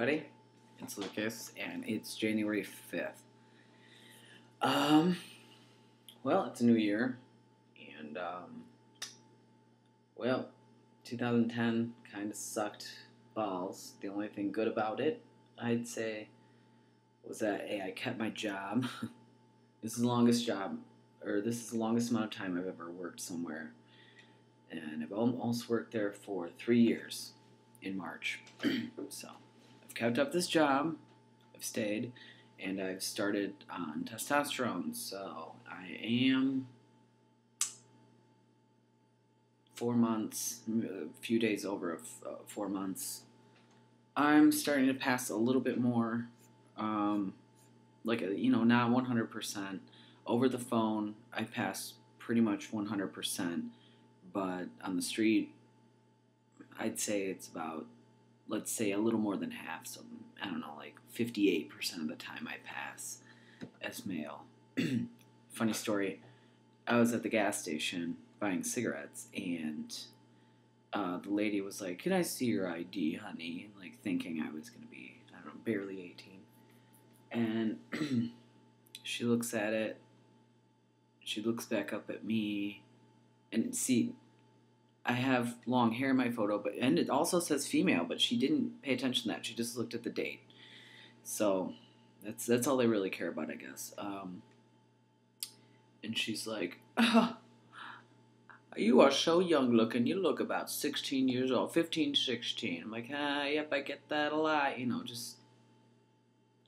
everybody. It's Lucas, and it's January 5th. Um, well, it's a new year, and, 2010 kind of sucked balls. The only thing good about it, I'd say, was that, A, I kept my job. This is the longest job, or this is the longest amount of time I've ever worked somewhere. And I've almost worked there for 3 years in March. So, I've kept up this job, I've stayed, and I've started on testosterone. So, I am 4 months, a few days over of 4 months. I'm starting to pass a little bit more, not 100%. Over the phone, I pass pretty much 100%, but on the street, I'd say it's about, let's say, a little more than half. So, I don't know, like 58% of the time I pass as male. Funny story, I was at the gas station buying cigarettes, and the lady was like, "Can I see your ID, honey?" Like, thinking I was going to be, I don't know, barely 18. And she looks at it, she looks back up at me, and see, I have long hair in my photo, and it also says female, but she didn't pay attention to that. She just looked at the date. So that's all they really care about, I guess. And she's like, "Oh, you are so young looking. You look about 16 years old, 15, 16. I'm like, yep, I get that a lot. Just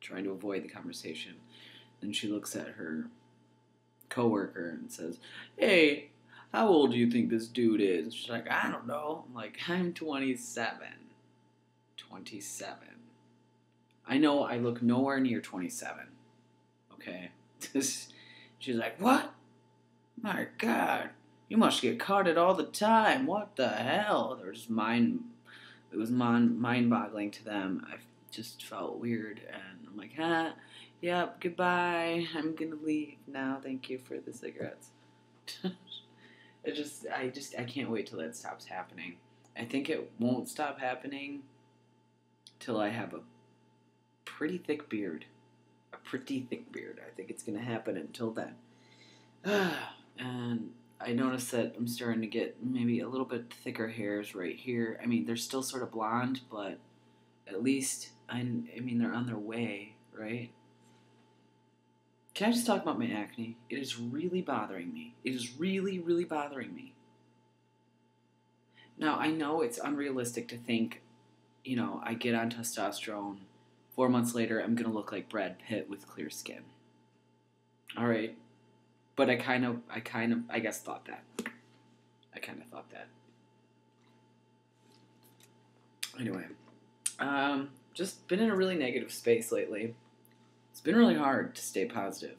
trying to avoid the conversation. Then she looks at her coworker and says, "Hey, how old do you think this dude is?" She's like, "I don't know." I'm like, "I'm 27. 27. I know I look nowhere near 27. Okay?" She's like, "What? My God. You must get carded all the time. What the hell?" It was mind-boggling to them. I just felt weird, and I'm like, yep, goodbye. I'm gonna leave now. Thank you for the cigarettes. I can't wait till that stops happening. I think it won't stop happening till I have a pretty thick beard. I think it's gonna happen until then. And I noticed that I'm starting to get maybe a little bit thicker hairs right here. I mean, they're still sort of blonde, but at least, they're on their way, right? Can I just talk about my acne? It is really bothering me. It is really, really bothering me. Now, I know it's unrealistic to think, I get on testosterone, 4 months later, I'm going to look like Brad Pitt with clear skin. All right. But I guess, thought that. Anyway, just been in a really negative space lately. It's been really hard to stay positive.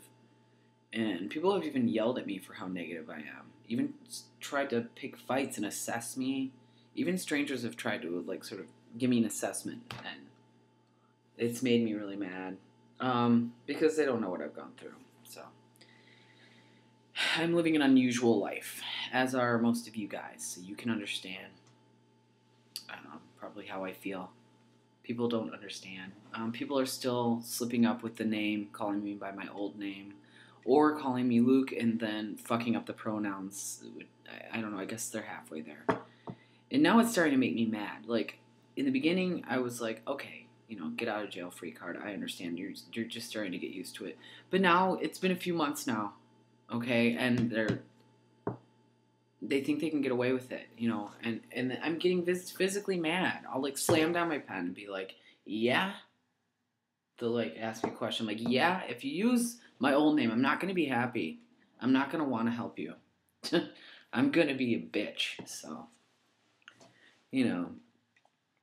And people have even yelled at me for how negative I am. Even tried to pick fights and assess me. Even strangers have tried to, sort of give me an assessment. And it's made me really mad. Because they don't know what I've gone through. So, I'm living an unusual life, as are most of you guys, so you can understand probably how I feel. People don't understand. People are still slipping up with the name, calling me by my old name, or calling me Luke and then fucking up the pronouns. I don't know, I guess they're halfway there. And now it's starting to make me mad. Like, in the beginning, I was like, okay, get out of jail free card. I understand. You're just starting to get used to it. But now, it's been a few months now. Okay, and they think they can get away with it, and I'm getting physically mad. I'll, slam down my pen and be like, yeah? They'll, ask me a question. I'm like, yeah, if you use my old name, I'm not going to be happy. I'm not going to want to help you. I'm going to be a bitch, so,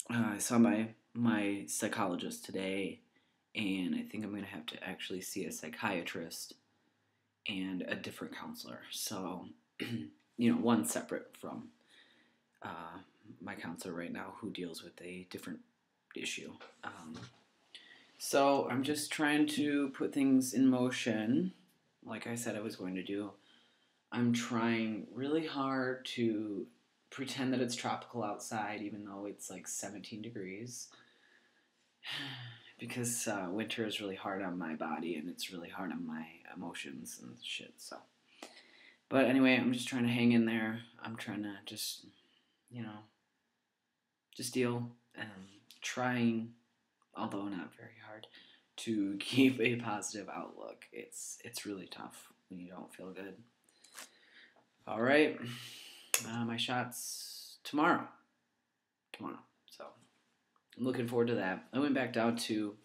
I saw my psychologist today, and I think I'm going to have to actually see a psychiatrist and a different counselor. So, one separate from my counselor right now who deals with a different issue. So I'm just trying to put things in motion, like I said I was going to do. I'm trying really hard to pretend that it's tropical outside, even though it's 17 degrees. because winter is really hard on my body and it's really hard on my emotions and shit. So, but anyway, I'm just trying to hang in there. I'm trying to just, just deal and trying, although not very hard, to keep a positive outlook. It's really tough when you don't feel good. All right, my shot's tomorrow. So I'm looking forward to that. I went back down to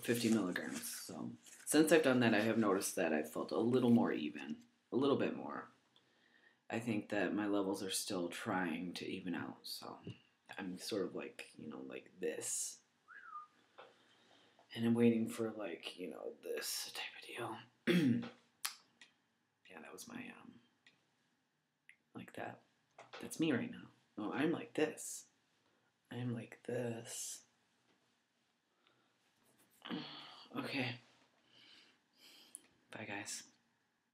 50 milligrams. So since I've done that, I have noticed that I've felt a little more even, a little bit more. I think that my levels are still trying to even out. So I'm sort of like, like this. And I'm waiting for like, this type of deal. Yeah, that was my, like that. That's me right now. Oh, I'm like this. I'm like this. Okay. Bye, guys.